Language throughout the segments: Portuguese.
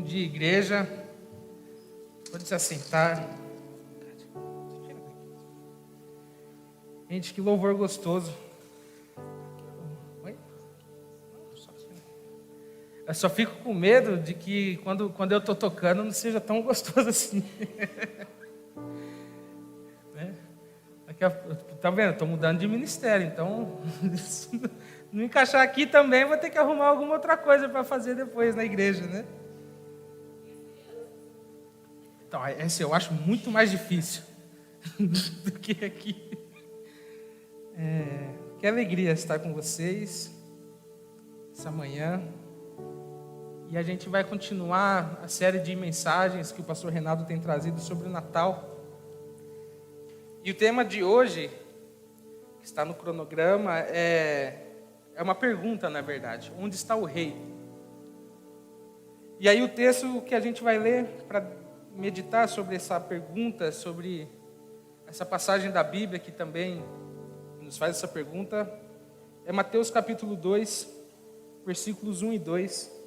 dia, igreja. Pode se assentar. Gente, que louvor gostoso. Oi? Eu só fico com medo de que quando eu estou tocando não seja tão gostoso assim. Né? Tá vendo? Estou mudando de ministério, então não encaixar aqui também, vou ter que arrumar alguma outra coisa para fazer depois na igreja, né? Então, esse eu acho muito mais difícil do que aqui. Que alegria estar com vocês essa manhã. E a gente vai continuar a série de mensagens que o pastor Renato tem trazido sobre o Natal. E o tema de hoje, que está no cronograma, é uma pergunta, na verdade. Onde está o rei? E aí o texto que a gente vai ler para meditar sobre essa pergunta, sobre essa passagem da Bíblia que também nos faz essa pergunta, é Mateus capítulo 2, versículos 1 e 2.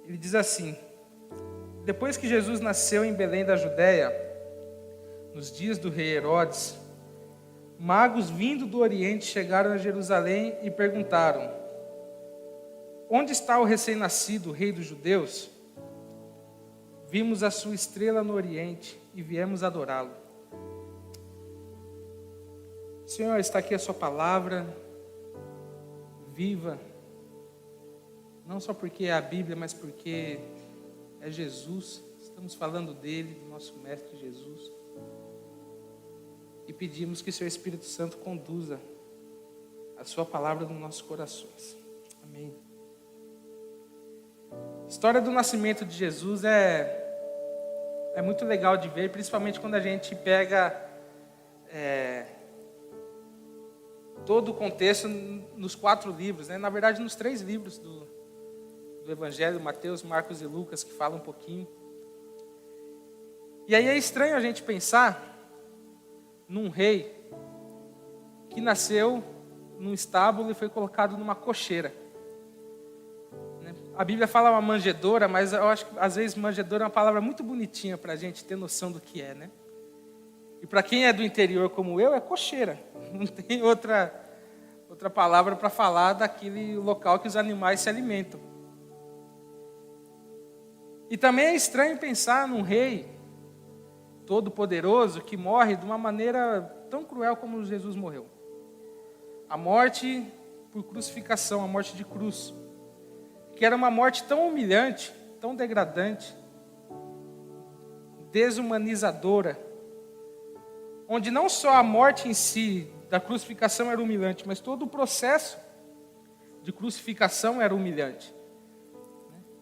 Ele diz assim: depois que Jesus nasceu em Belém da Judéia, nos dias do rei Herodes, magos vindo do Oriente chegaram a Jerusalém e perguntaram: onde está o recém-nascido, rei dos judeus? Vimos a sua estrela no Oriente e viemos adorá-lo. Senhor, está aqui a sua palavra, viva, não só porque é a Bíblia, mas porque é Jesus. Estamos falando dele, do nosso Mestre Jesus. E pedimos que seu Espírito Santo conduza a sua palavra nos nossos corações. Amém. A história do nascimento de Jesus é muito legal de ver, principalmente quando a gente pega todo o contexto nos 4 livros, né? Na verdade, nos 3 livros do Evangelho, Mateus, Marcos e Lucas, que falam um pouquinho. E aí é estranho a gente pensar num rei que nasceu num estábulo e foi colocado numa cocheira. A Bíblia fala uma manjedoura, mas eu acho que às vezes manjedoura é uma palavra muito bonitinha para a gente ter noção do que é, né? E para quem é do interior como eu, é cocheira. Não tem outra palavra para falar daquele local que os animais se alimentam. E também é estranho pensar num rei todo-poderoso que morre de uma maneira tão cruel como Jesus morreu. A morte por crucificação, a morte de cruz. Que era uma morte tão humilhante, tão degradante, desumanizadora, onde não só a morte em si da crucificação era humilhante, mas todo o processo de crucificação era humilhante.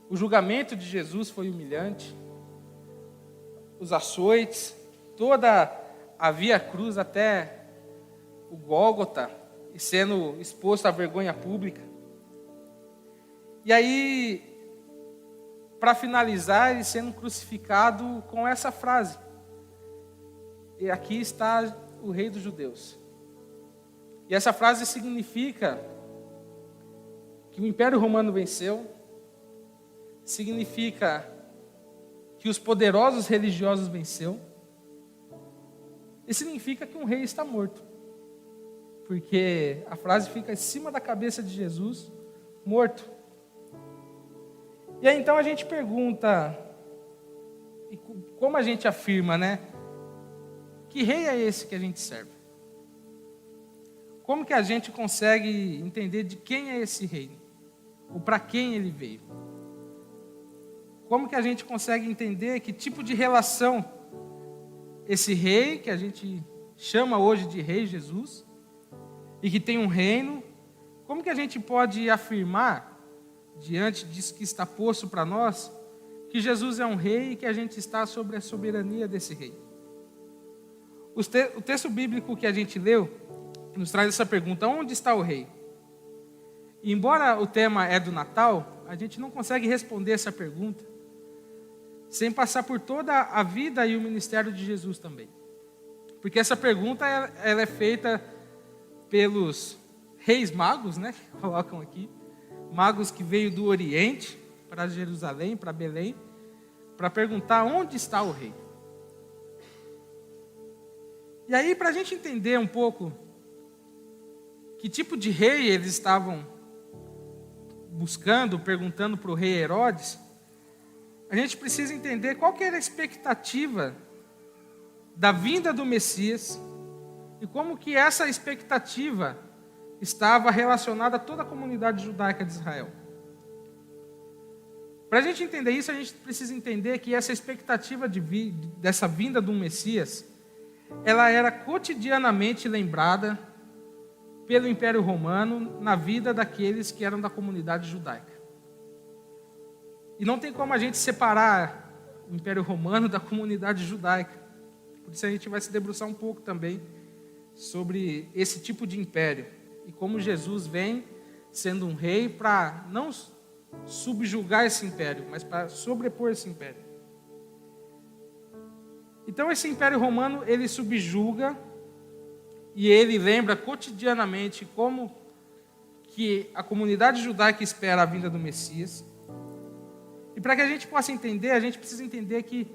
O julgamento de Jesus foi humilhante, os açoites, toda a via cruz até o Gólgota, e sendo exposto à vergonha pública. E aí, para finalizar, ele sendo crucificado com essa frase: e aqui está o rei dos judeus. E essa frase significa que o Império Romano venceu, significa que os poderosos religiosos venceu, e significa que um rei está morto. Porque a frase fica em cima da cabeça de Jesus, morto. E aí então a gente pergunta, e como a gente afirma, né? Que rei é esse que a gente serve? Como que a gente consegue entender de quem é esse rei? Ou para quem ele veio? Como que a gente consegue entender que tipo de relação esse rei, que a gente chama hoje de rei Jesus, e que tem um reino, como que a gente pode afirmar, diante disso que está posto para nós, que Jesus é um rei e que a gente está sobre a soberania desse rei? O texto bíblico que a gente leu nos traz essa pergunta: onde está o rei? E embora o tema é do Natal, a gente não consegue responder essa pergunta sem passar por toda a vida e o ministério de Jesus também. Porque essa pergunta ela é feita pelos reis magos, né, que colocam aqui, magos que veio do Oriente para Jerusalém, para Belém, para perguntar onde está o rei. E aí, para a gente entender um pouco que tipo de rei eles estavam buscando, perguntando para o rei Herodes, a gente precisa entender qual que era a expectativa da vinda do Messias e como que essa expectativa estava relacionada a toda a comunidade judaica de Israel. Para a gente entender isso, a gente precisa entender que essa expectativa dessa vinda do Messias, ela era cotidianamente lembrada pelo Império Romano na vida daqueles que eram da comunidade judaica. E não tem como a gente separar o Império Romano da comunidade judaica. Por isso a gente vai se debruçar um pouco também sobre esse tipo de império e como Jesus vem sendo um rei para não subjugar esse império, mas para sobrepor esse império. Então esse Império Romano, ele subjuga e ele lembra cotidianamente como que a comunidade judaica espera a vinda do Messias. E para que a gente possa entender, a gente precisa entender que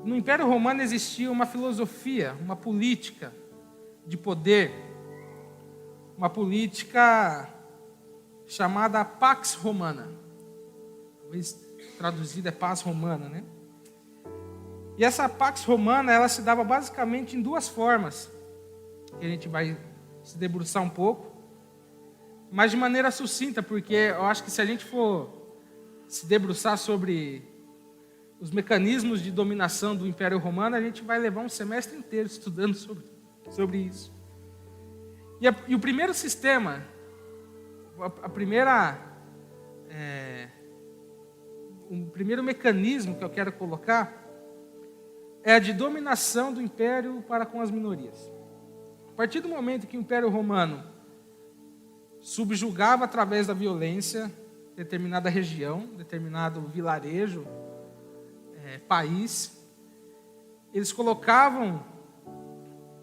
no Império Romano existia uma filosofia, uma política de poder, uma política chamada Pax Romana. Talvez traduzida é paz romana, né? E essa Pax Romana, ela se dava basicamente em duas formas, que a gente vai se debruçar um pouco, mas de maneira sucinta, porque eu acho que se a gente for se debruçar sobre os mecanismos de dominação do Império Romano, a gente vai levar um semestre inteiro estudando sobre isso. E o primeiro sistema, o primeiro mecanismo que eu quero colocar é a de dominação do Império para com as minorias. A partir do momento que o Império Romano subjugava através da violência determinada região, determinado vilarejo, país, eles colocavam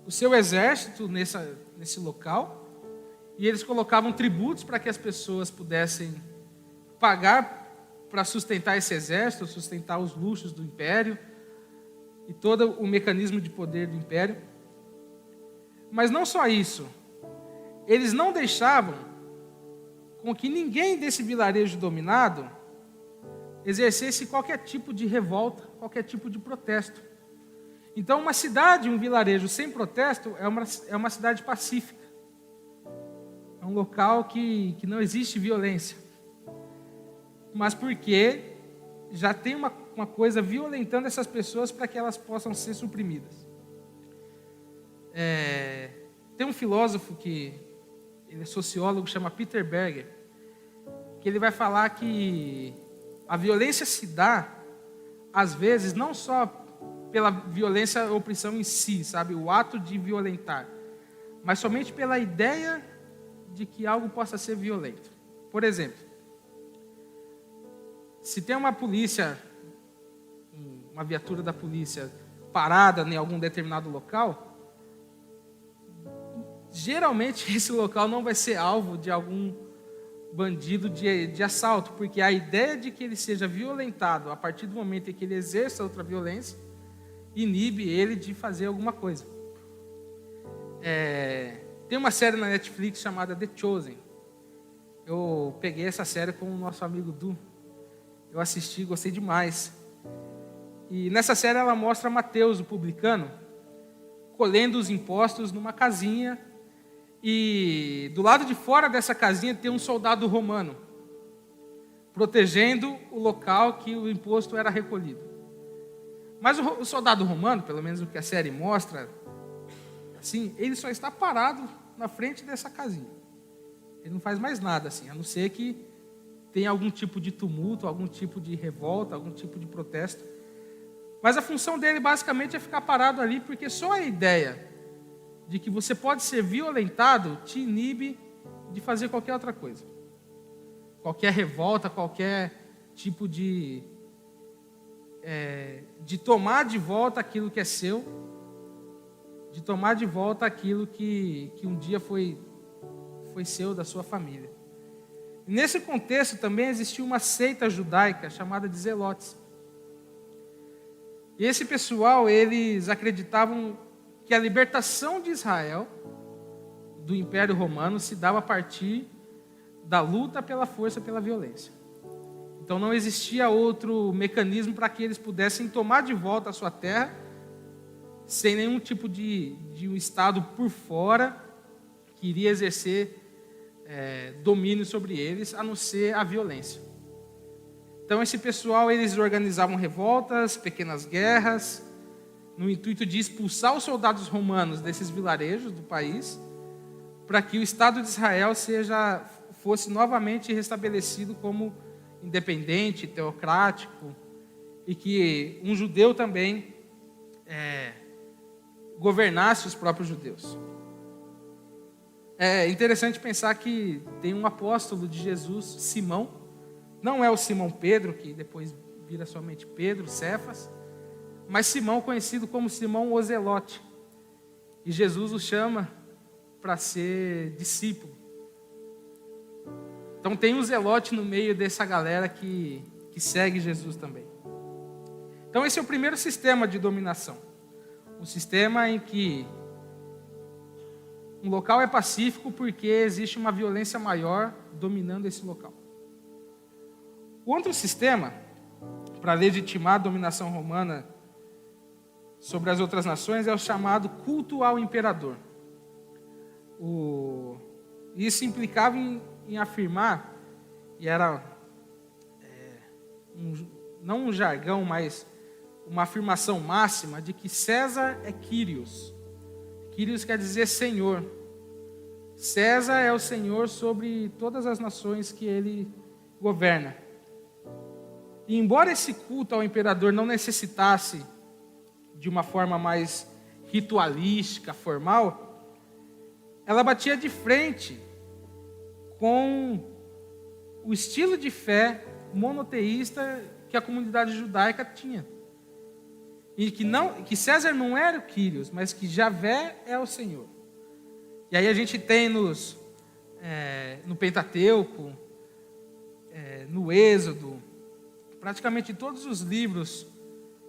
o seu exército nesse local e eles colocavam tributos para que as pessoas pudessem pagar para sustentar esse exército, sustentar os luxos do império e todo o mecanismo de poder do império. Mas não só isso, eles não deixavam com que ninguém desse vilarejo dominado exercesse qualquer tipo de revolta, qualquer tipo de protesto. Então, uma cidade, um vilarejo sem protesto é uma cidade pacífica. É um local que não existe violência. Mas porque já tem uma coisa violentando essas pessoas para que elas possam ser suprimidas. Tem um filósofo ele é sociólogo, chama Peter Berger, que ele vai falar que a violência se dá, às vezes, não só pela violência ou opressão em si, sabe, o ato de violentar, mas somente pela ideia de que algo possa ser violento. Por exemplo, se tem uma polícia, uma viatura da polícia parada em algum determinado local, geralmente esse local não vai ser alvo de algum bandido de assalto, porque a ideia de que ele seja violentado a partir do momento em que ele exerça outra violência, inibe ele de fazer alguma coisa. Tem uma série na Netflix chamada The Chosen. Eu peguei essa série com o nosso amigo Du. Eu assisti, gostei demais. E nessa série ela mostra Mateus, o publicano, colhendo os impostos numa casinha. E do lado de fora dessa casinha tem um soldado romano, protegendo o local que o imposto era recolhido. Mas o soldado romano, pelo menos o que a série mostra, assim, ele só está parado na frente dessa casinha. Ele não faz mais nada, assim, a não ser que tenha algum tipo de tumulto, algum tipo de revolta, algum tipo de protesto. Mas a função dele basicamente é ficar parado ali, porque só a ideia de que você pode ser violentado te inibe de fazer qualquer outra coisa. Qualquer revolta, qualquer tipo de tomar de volta aquilo que é seu, de tomar de volta aquilo que um dia foi seu, da sua família. E nesse contexto também existia uma seita judaica chamada de Zelotes. E esse pessoal, eles acreditavam que a libertação de Israel do Império Romano se dava a partir da luta pela força, pela violência. Então não existia outro mecanismo para que eles pudessem tomar de volta a sua terra sem nenhum tipo de um Estado por fora que iria exercer domínio sobre eles, a não ser a violência. Então esse pessoal, eles organizavam revoltas, pequenas guerras, no intuito de expulsar os soldados romanos desses vilarejos do país, para que o Estado de Israel fosse novamente restabelecido como independente, teocrático, e que um judeu também governasse os próprios judeus. É interessante pensar que tem um apóstolo de Jesus, Simão, não é o Simão Pedro, que depois vira somente Pedro, Cefas, mas Simão, conhecido como Simão o Zelote. E Jesus o chama para ser discípulo. Então tem um zelote no meio dessa galera que segue Jesus também. Então esse é o primeiro sistema de dominação. Um sistema em que um local é pacífico porque existe uma violência maior dominando esse local. O outro sistema, para legitimar a dominação romana sobre as outras nações, é o chamado culto ao imperador. Isso implicava em afirmar, e era não um jargão, mas uma afirmação máxima de que César é Quírios. Quírios quer dizer Senhor. César é o Senhor sobre todas as nações que ele governa. E embora esse culto ao imperador não necessitasse de uma forma mais ritualística, formal, ela batia de frente com o estilo de fé monoteísta que a comunidade judaica tinha. E que César não era o Quírios, mas que Javé é o Senhor. E aí a gente tem no Pentateuco, no Êxodo, praticamente todos os livros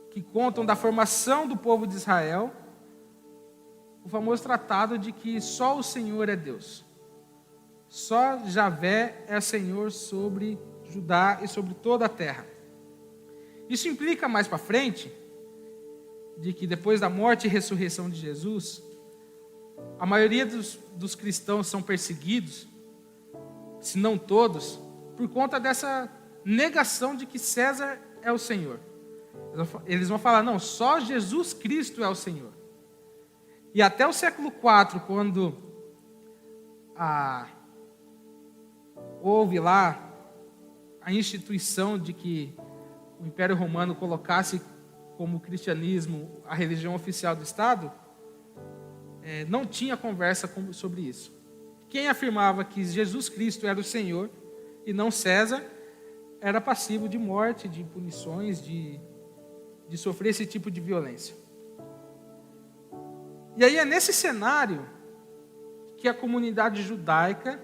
que contam da formação do povo de Israel, o famoso tratado de que só o Senhor é Deus. Só Javé é Senhor sobre Judá e sobre toda a terra. Isso implica mais para frente de que depois da morte e ressurreição de Jesus, a maioria dos cristãos são perseguidos, se não todos, por conta dessa negação de que César é o Senhor. Eles vão falar, não, só Jesus Cristo é o Senhor. E até o século IV, quando houve lá a instituição de que o Império Romano colocasse como cristianismo a religião oficial do Estado, não tinha conversa sobre isso. Quem afirmava que Jesus Cristo era o Senhor e não César, era passivo de morte, de punições, de sofrer esse tipo de violência. E aí é nesse cenário que a comunidade judaica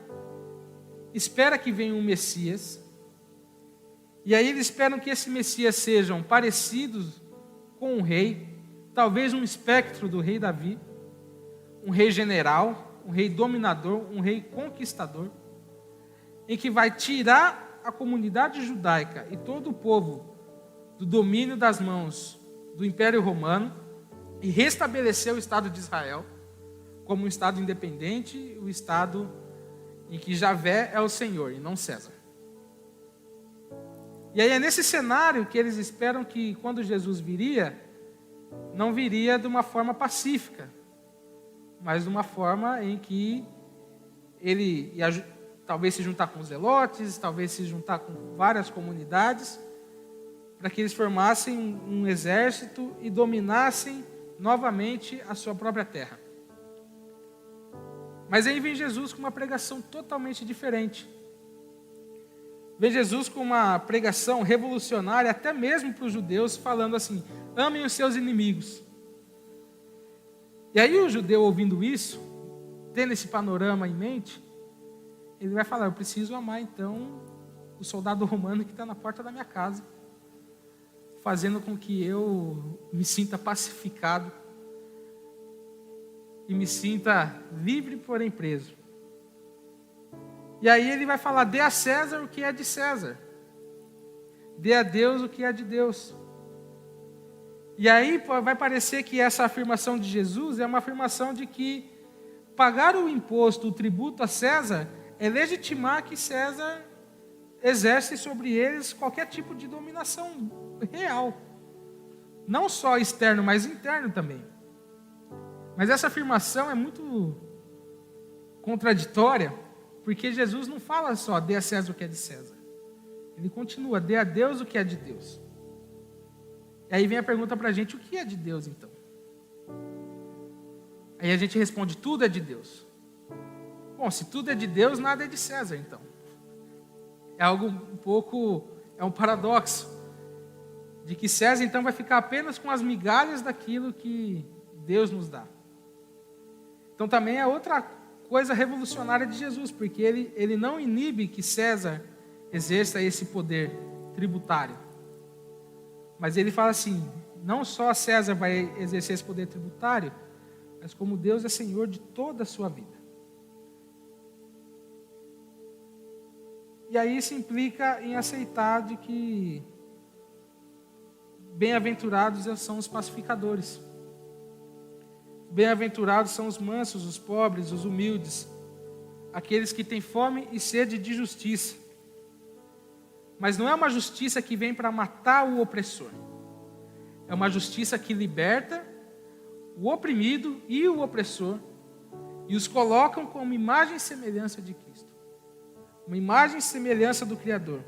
espera que venha um Messias, e aí eles esperam que esse Messias sejam parecidos com um rei, talvez um espectro do rei Davi, um rei general, um rei dominador, um rei conquistador, em que vai tirar a comunidade judaica e todo o povo do domínio das mãos do Império Romano e restabelecer o Estado de Israel como um Estado independente, o Estado em que Javé é o Senhor e não César. E aí é nesse cenário que eles esperam que quando Jesus viria, não viria de uma forma pacífica, mas de uma forma em que ele ia talvez se juntar com os zelotes, talvez se juntar com várias comunidades, para que eles formassem um exército e dominassem novamente a sua própria terra. Mas aí vem Jesus com uma pregação totalmente diferente. Vem Jesus com uma pregação revolucionária, até mesmo para os judeus, falando assim, amem os seus inimigos. E aí o judeu ouvindo isso, tendo esse panorama em mente, ele vai falar, eu preciso amar então o soldado romano que está na porta da minha casa, fazendo com que eu me sinta pacificado e me sinta livre, porém preso. E aí ele vai falar, dê a César o que é de César, dê a Deus o que é de Deus. E aí vai parecer que essa afirmação de Jesus é uma afirmação de que pagar o imposto, o tributo a César, é legitimar que César exerce sobre eles qualquer tipo de dominação real. Não só externo, mas interno também. Mas essa afirmação é muito contraditória, porque Jesus não fala só, dê a César o que é de César. Ele continua, dê a Deus o que é de Deus. E aí vem a pergunta para a gente, o que é de Deus então? Aí a gente responde, tudo é de Deus. Bom, se tudo é de Deus, nada é de César então. É algo um pouco, é um paradoxo. De que César então vai ficar apenas com as migalhas daquilo que Deus nos dá. Então também é outra coisa revolucionária de Jesus, porque ele não inibe que César exerça esse poder tributário. Mas ele fala assim, não só César vai exercer esse poder tributário, mas como Deus é Senhor de toda a sua vida. E aí isso implica em aceitar de que bem-aventurados são os pacificadores. Bem-aventurados são os mansos, os pobres, os humildes, aqueles que têm fome e sede de justiça. Mas não é uma justiça que vem para matar o opressor. É uma justiça que liberta o oprimido e o opressor e os colocam como imagem e semelhança de Cristo. Uma imagem e semelhança do Criador.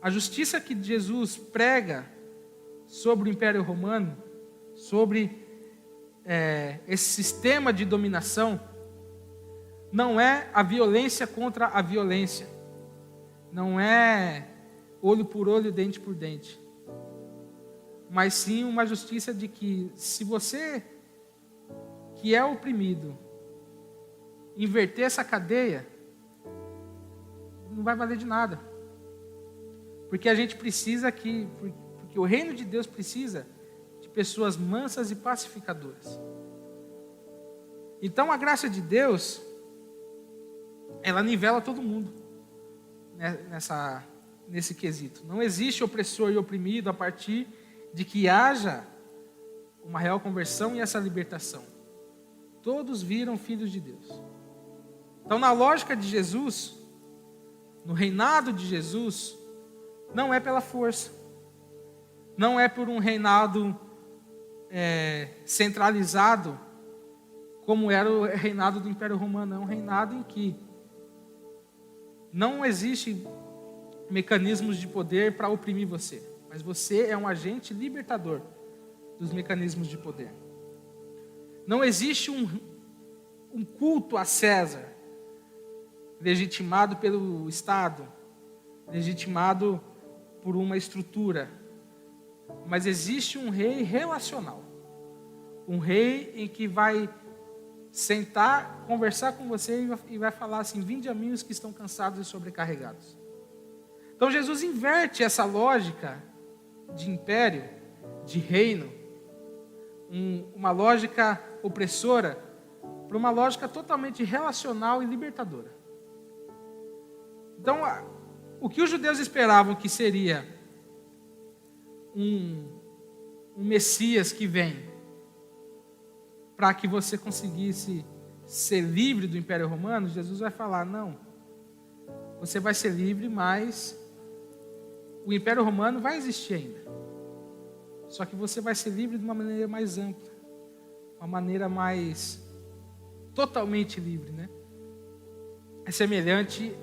A justiça que Jesus prega sobre o Império Romano, sobre esse sistema de dominação, não é a violência contra a violência. Não é olho por olho, dente por dente. Mas sim uma justiça de que se você, que é oprimido, inverter essa cadeia, não vai valer de nada. Porque a gente precisa porque o reino de Deus precisa de pessoas mansas e pacificadoras. Então a graça de Deus, ela nivela todo mundo nesse quesito. Não existe opressor e oprimido a partir de que haja uma real conversão e essa libertação. Todos viram filhos de Deus. Então na lógica de Jesus, no reinado de Jesus, não é pela força. Não é por um reinado centralizado, como era o reinado do Império Romano. É um reinado em que não existe mecanismos de poder para oprimir você. Mas você é um agente libertador dos mecanismos de poder. Não existe um culto a César, legitimado pelo Estado, legitimado por uma estrutura. Mas existe um rei relacional. Um rei em que vai sentar, conversar com você e vai falar assim, vinde a mim os que estão cansados e sobrecarregados. Então Jesus inverte essa lógica de império, de reino, uma lógica opressora, para uma lógica totalmente relacional e libertadora. Então, o que os judeus esperavam que seria um Messias que vem para que você conseguisse ser livre do Império Romano, Jesus vai falar, não, você vai ser livre, mas o Império Romano vai existir ainda. Só que você vai ser livre de uma maneira mais ampla, uma maneira mais totalmente livre, né? É semelhante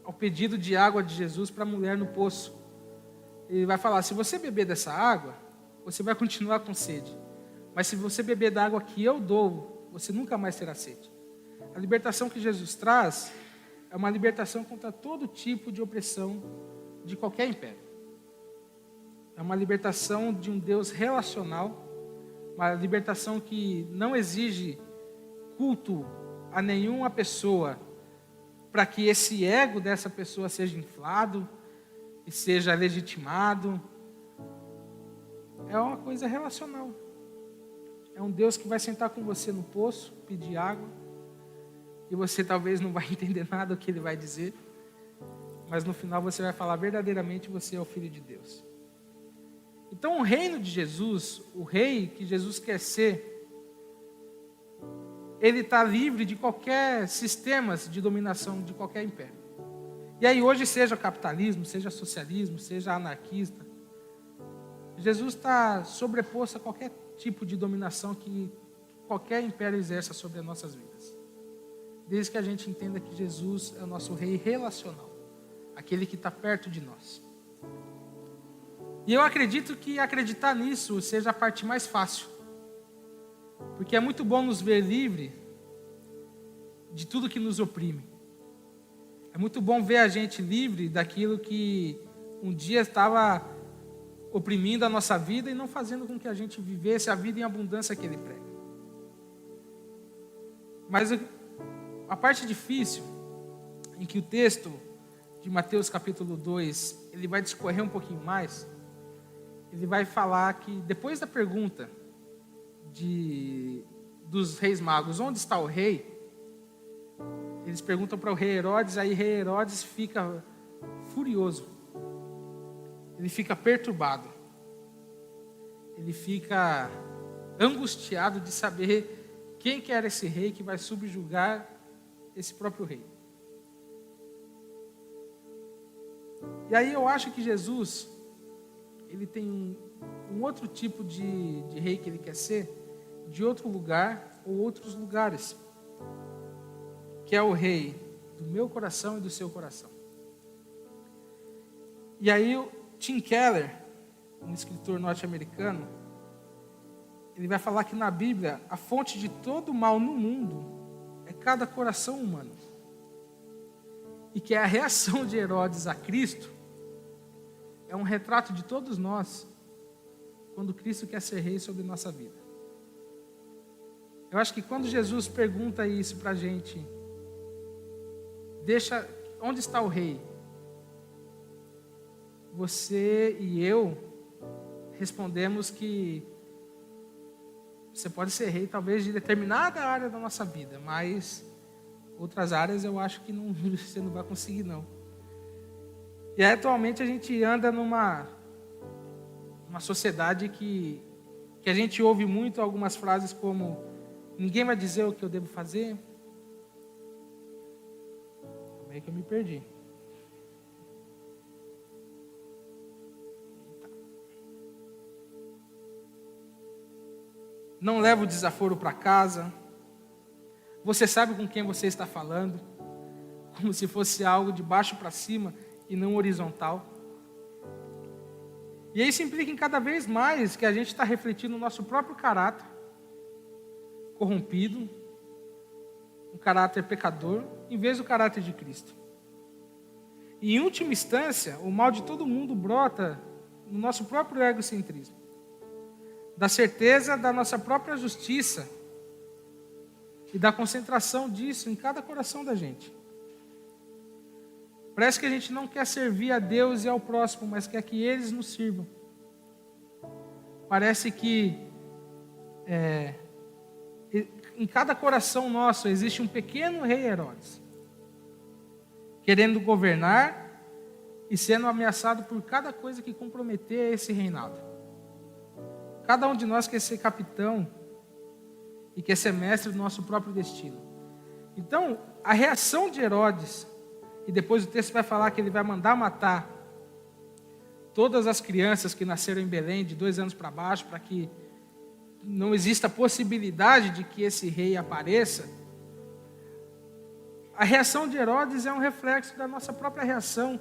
ao pedido de água de Jesus para a mulher no poço. Ele vai falar, se você beber dessa água, você vai continuar com sede. Mas se você beber da água que eu dou, você nunca mais terá sede. A libertação que Jesus traz é uma libertação contra todo tipo de opressão de qualquer império. É uma libertação de um Deus relacional, uma libertação que não exige culto a nenhuma pessoa para que esse ego dessa pessoa seja inflado e seja legitimado. É uma coisa relacional. É um Deus que vai sentar com você no poço, pedir água, e você talvez não vai entender nada do que Ele vai dizer, mas no final você vai falar verdadeiramente você é o Filho de Deus. Então o reino de Jesus, o rei que Jesus quer ser, ele está livre de qualquer sistemas de dominação de qualquer império. E aí hoje seja capitalismo, seja socialismo, seja anarquista, Jesus está sobreposto a qualquer tipo de dominação que qualquer império exerça sobre as nossas vidas. Desde que a gente entenda que Jesus é o nosso rei relacional, aquele que está perto de nós. E eu acredito que acreditar nisso seja a parte mais fácil. Porque é muito bom nos ver livre de tudo que nos oprime. É muito bom ver a gente livre daquilo que um dia estava oprimindo a nossa vida e não fazendo com que a gente vivesse a vida em abundância que Ele prega. Mas a parte difícil, em que o texto de Mateus capítulo 2, ele vai discorrer um pouquinho mais, ele vai falar que depois da pergunta dos reis magos, onde está o rei? Eles perguntam para o rei Herodes, aí rei Herodes fica furioso. Ele fica perturbado. Ele fica angustiado de saber quem que era esse rei que vai subjugar esse próprio rei. E aí eu acho que Jesus, ele tem um outro tipo de rei que ele quer ser, de outro lugar ou outros lugares, que é o rei do meu coração e do seu coração. E aí o Tim Keller, um escritor norte-americano, ele vai falar que na Bíblia a fonte de todo o mal no mundo é cada coração humano. E que a reação de Herodes a Cristo é um retrato de todos nós quando Cristo quer ser rei sobre nossa vida. Eu acho que quando Jesus pergunta isso para a gente, onde está o rei? Você e eu respondemos que você pode ser rei talvez de determinada área da nossa vida, mas outras áreas eu acho que você não vai conseguir não. E aí, atualmente a gente anda numa sociedade que a gente ouve muito algumas frases como: ninguém vai dizer o que eu devo fazer. Como é que eu me perdi? Não leva o desaforo para casa. Você sabe com quem você está falando, como se fosse algo de baixo para cima e não horizontal. E isso implica em cada vez mais que a gente está refletindo o nosso próprio caráter corrompido, um caráter pecador, em vez do caráter de Cristo. E em última instância, o mal de todo mundo brota no nosso próprio egocentrismo, da certeza da nossa própria justiça e da concentração disso em cada coração da gente. Parece que a gente não quer servir a Deus e ao próximo, mas quer que eles nos sirvam. Parece que em cada coração nosso existe um pequeno rei Herodes, querendo governar e sendo ameaçado por cada coisa que comprometer esse reinado. Cada um de nós quer ser capitão e quer ser mestre do nosso próprio destino. Então, a reação de Herodes, e depois o texto vai falar que ele vai mandar matar todas as crianças que nasceram em Belém de 2 anos para baixo, para que não exista possibilidade de que esse rei apareça. A reação de Herodes é um reflexo da nossa própria reação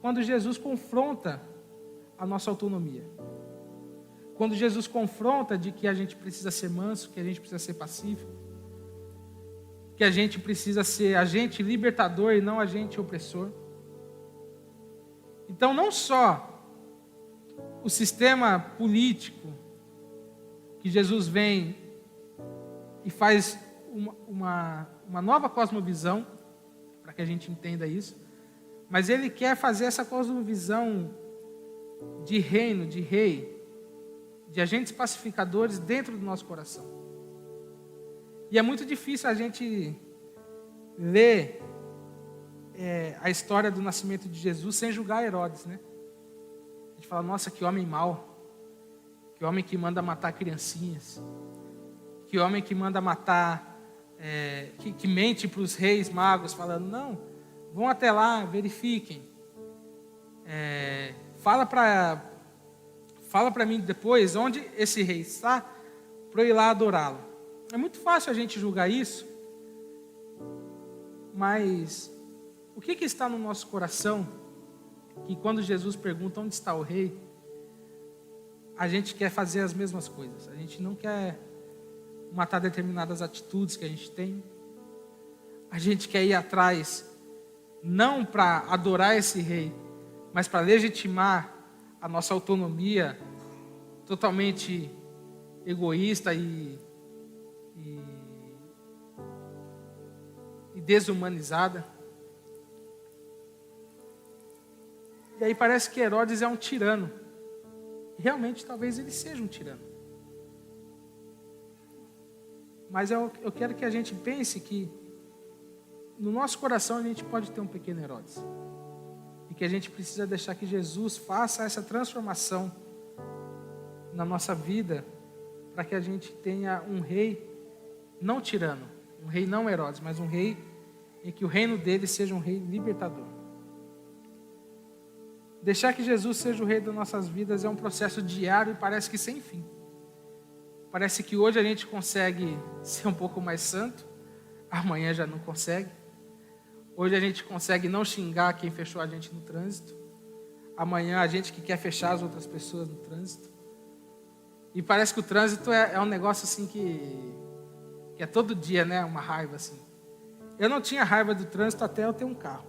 quando Jesus confronta a nossa autonomia. Quando Jesus confronta de que a gente precisa ser manso, que a gente precisa ser pacífico, que a gente precisa ser agente libertador e não agente opressor. Então, não só o sistema político que Jesus vem e faz uma nova cosmovisão, para que a gente entenda isso, mas ele quer fazer essa cosmovisão de reino, de rei, de agentes pacificadores dentro do nosso coração. E é muito difícil a gente ler a história do nascimento de Jesus sem julgar Herodes, né? A gente fala, nossa, que homem mau, que homem que manda matar criancinhas, que homem que manda matar, que mente para os reis magos, falando, não, vão até lá, verifiquem, fala para mim depois onde esse rei está, para eu ir lá adorá-lo. É muito fácil a gente julgar isso, mas o que está no nosso coração, que quando Jesus pergunta onde está o rei, a gente quer fazer as mesmas coisas, a gente não quer matar determinadas atitudes que a gente tem, a gente quer ir atrás, não para adorar esse rei, mas para legitimar a nossa autonomia totalmente egoísta e desumanizada. E aí parece que Herodes é um tirano. Realmente, talvez ele seja um tirano. Mas eu quero que a gente pense que no nosso coração a gente pode ter um pequeno Herodes. E que a gente precisa deixar que Jesus faça essa transformação na nossa vida, para que a gente tenha um rei não tirano, um rei não Herodes, mas um rei em que o reino dele seja um rei libertador. Deixar que Jesus seja o rei das nossas vidas é um processo diário e parece que sem fim. Parece que hoje a gente consegue ser um pouco mais santo, amanhã já não consegue. Hoje a gente consegue não xingar quem fechou a gente no trânsito, amanhã a gente que quer fechar as outras pessoas no trânsito. E parece que o trânsito é um negócio assim que é todo dia, né? Uma raiva assim. Eu não tinha raiva do trânsito até eu ter um carro.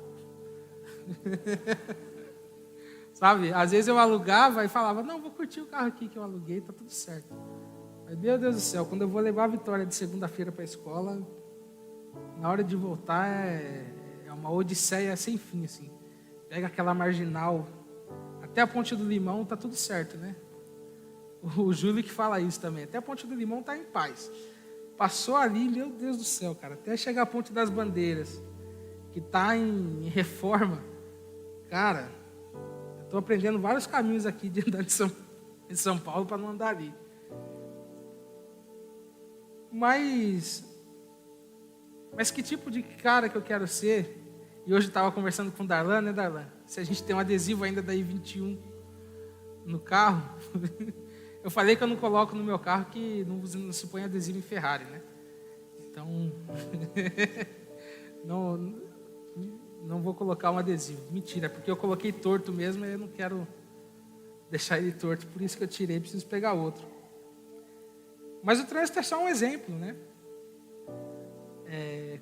Sabe? Às vezes eu alugava e falava, não, vou curtir o carro aqui que eu aluguei, tá tudo certo. Mas, meu Deus do céu, quando eu vou levar a Vitória de segunda-feira para a escola, na hora de voltar é uma odisseia sem fim, assim. Pega aquela marginal, até a Ponte do Limão tá tudo certo, né? O Júlio que fala isso também, até a Ponte do Limão tá em paz. Passou ali, meu Deus do céu, cara, até chegar a Ponte das Bandeiras, que tá em reforma, cara, eu tô aprendendo vários caminhos aqui de andar de São Paulo para não andar ali. Mas que tipo de cara que eu quero ser? E hoje eu estava conversando com o Darlan, né, Darlan? Se a gente tem um adesivo ainda da I-21 no carro, eu falei que eu não coloco no meu carro que não se põe adesivo em Ferrari, né? Então, não vou colocar um adesivo. Mentira, porque eu coloquei torto mesmo e eu não quero deixar ele torto, por isso que eu tirei, preciso pegar outro. Mas o trânsito é só um exemplo, né?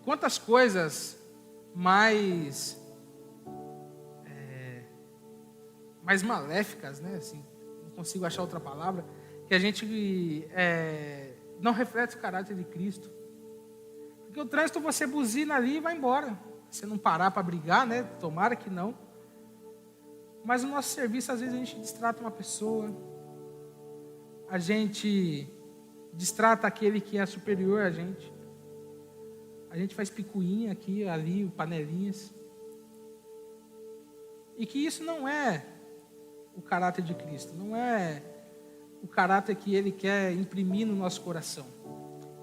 Quantas coisas mais maléficas, né? Assim, não consigo achar outra palavra, que a gente não reflete o caráter de Cristo. Porque o trânsito você buzina ali e vai embora. Você não parar para brigar, né? Tomara que não. Mas no nosso serviço, às vezes, a gente distrata uma pessoa, a gente distrata aquele que é superior a gente faz picuinha aqui, ali, panelinhas. E que isso não é o caráter de Cristo, não é o caráter que Ele quer imprimir no nosso coração.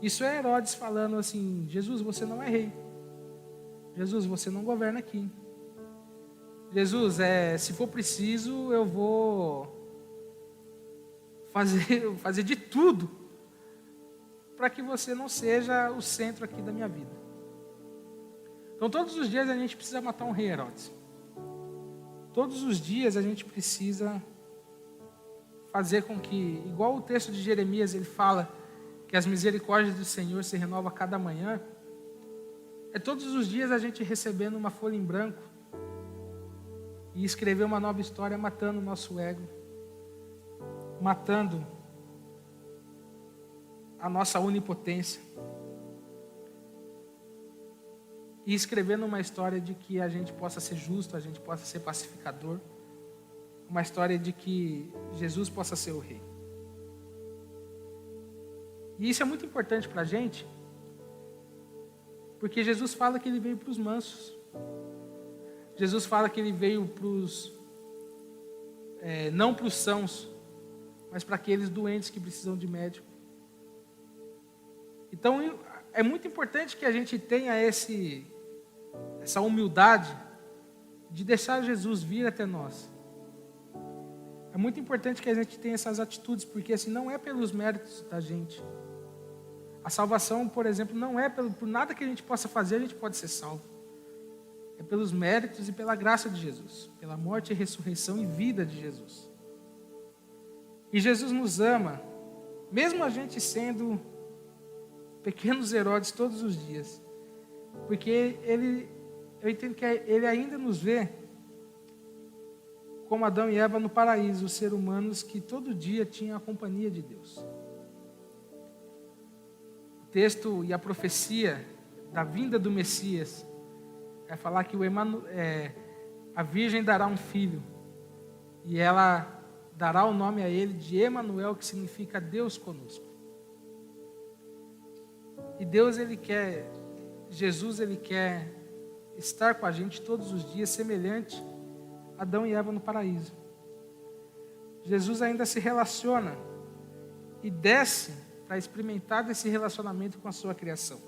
Isso é Herodes falando assim, Jesus, você não é rei. Jesus, você não governa aqui. Jesus, se for preciso, eu vou fazer de tudo para que você não seja o centro aqui da minha vida. Então, todos os dias a gente precisa matar um rei Herodes. Todos os dias a gente precisa fazer com que, igual o texto de Jeremias, ele fala que as misericórdias do Senhor se renovam a cada manhã. Todos os dias a gente recebendo uma folha em branco e escrever uma nova história, matando o nosso ego, matando a nossa onipotência. e escrevendo uma história de que a gente possa ser justo, a gente possa ser pacificador, uma história de que Jesus possa ser o rei. E isso é muito importante para a gente, porque Jesus fala que ele veio para os mansos. Jesus fala que ele veio para os, não para os sãos, mas para aqueles doentes que precisam de médico. Então, é muito importante que a gente tenha essa humildade de deixar Jesus vir até nós. É muito importante que a gente tenha essas atitudes, porque assim, não é pelos méritos da gente. A salvação, por exemplo, não é por nada que a gente possa fazer, a gente pode ser salvo. É pelos méritos e pela graça de Jesus, pela morte, ressurreição e vida de Jesus. E Jesus nos ama, mesmo a gente sendo pequenos Herodes todos os dias, porque eu entendo que ele ainda nos vê como Adão e Eva no paraíso, os seres humanos que todo dia tinham a companhia de Deus. O texto e a profecia da vinda do Messias é falar que a Virgem dará um filho e ela dará o nome a ele de Emanuel, que significa Deus conosco. E Jesus ele quer estar com a gente todos os dias, semelhante a Adão e Eva no paraíso. Jesus ainda se relaciona e desce para experimentar desse relacionamento com a sua criação.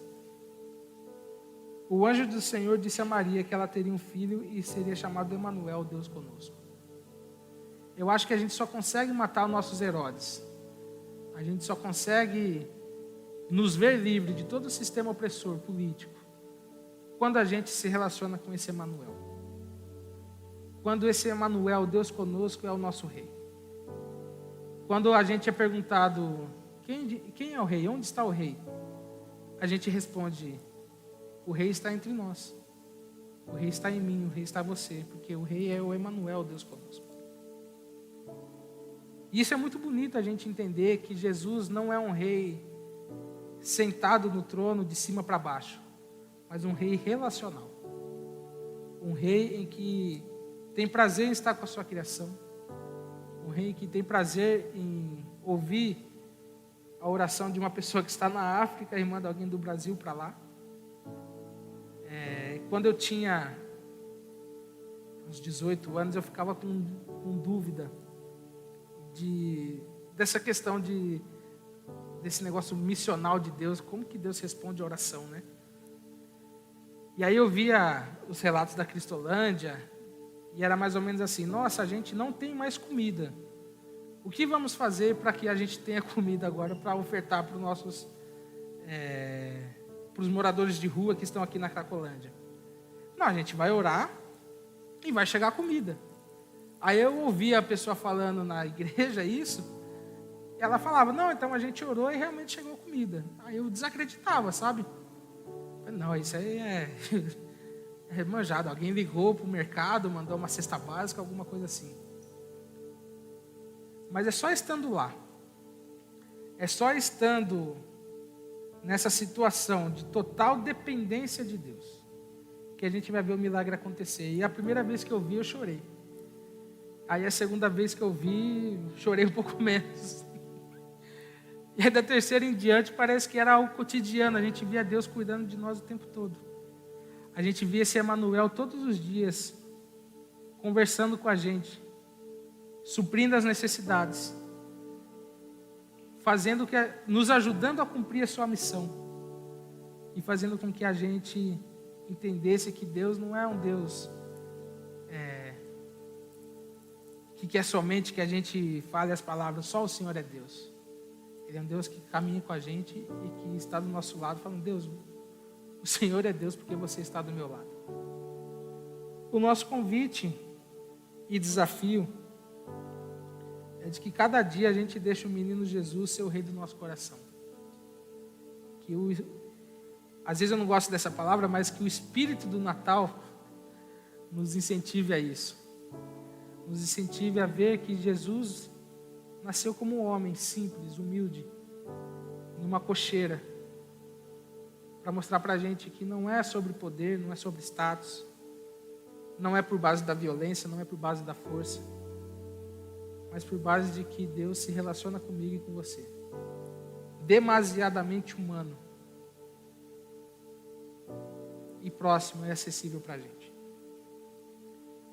O anjo do Senhor disse a Maria que ela teria um filho e seria chamado Emanuel, Deus conosco. Eu acho que a gente só consegue matar os nossos Herodes. A gente só consegue nos ver livre de todo o sistema opressor político quando a gente se relaciona com esse Emanuel. Quando esse Emanuel, Deus conosco, é o nosso rei. Quando a gente é perguntado, quem é o rei? Onde está o rei? A gente responde, o rei está entre nós. O rei está em mim, o rei está em você, porque o rei é o Emanuel, Deus conosco. E isso é muito bonito a gente entender que Jesus não é um rei sentado no trono de cima para baixo, mas um rei relacional. Um rei em que tem prazer em estar com a sua criação. Um rei que tem prazer em ouvir a oração de uma pessoa que está na África e manda alguém do Brasil para lá. Quando eu tinha uns 18 anos, eu ficava com dúvida dessa questão desse negócio missional de Deus, como que Deus responde a oração, né? E aí eu via os relatos da Cristolândia, e era mais ou menos assim, nossa, a gente não tem mais comida. O que vamos fazer para que a gente tenha comida agora para ofertar para os nossos, para os moradores de rua que estão aqui na Cracolândia? Não, a gente vai orar e vai chegar comida. Aí eu ouvia a pessoa falando na igreja isso, ela falava, não, então a gente orou e realmente chegou comida. Aí eu desacreditava, sabe? Não, isso aí é manjado. Alguém ligou para o mercado, mandou uma cesta básica, alguma coisa assim. Mas é só estando lá, é só estando nessa situação de total dependência de Deus, que a gente vai ver o milagre acontecer. E a primeira vez que eu vi, eu chorei. Aí a segunda vez que eu vi, chorei um pouco menos. E aí da terceira em diante, parece que era algo cotidiano. A gente via Deus cuidando de nós o tempo todo. A gente via esse Emanuel todos os dias, conversando com a gente, suprindo as necessidades, nos ajudando a cumprir a sua missão. E fazendo com que a gente entendesse que Deus não é um Deus que quer somente que a gente fale as palavras, só o Senhor é Deus. Ele é um Deus que caminha com a gente e que está do nosso lado, falando, Deus, o Senhor é Deus porque você está do meu lado. O nosso convite e desafio é de que cada dia a gente deixe o menino Jesus ser o rei do nosso coração. Às vezes eu não gosto dessa palavra, mas que o espírito do Natal nos incentive a isso. Nos incentive a ver que Jesus nasceu como um homem simples, humilde, numa cocheira, para mostrar para a gente que não é sobre poder, não é sobre status, não é por base da violência, não é por base da força, mas por base de que Deus se relaciona comigo e com você. Demasiadamente humano e próximo e acessível para a gente.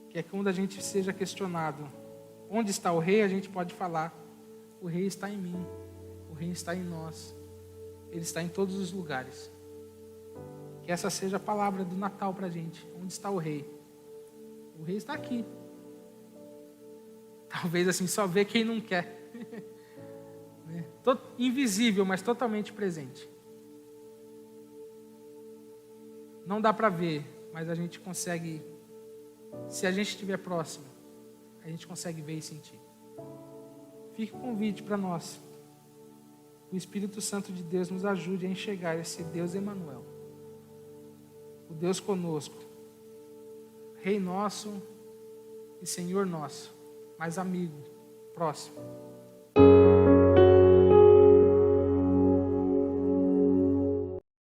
Que é quando a gente seja questionado, onde está o rei, a gente pode falar, o rei está em mim, o rei está em nós, ele está em todos os lugares. Que essa seja a palavra do Natal para a gente. Onde está o rei? O rei está aqui. Talvez assim, só vê quem não quer. Invisível, mas totalmente presente. Não dá para ver, mas a gente consegue, se a gente estiver próximo, a gente consegue ver e sentir. Fica o convite para nós. O Espírito Santo de Deus nos ajude a enxergar esse Deus Emanuel. O Deus conosco. Rei nosso e Senhor nosso. Mas amigo, próximo.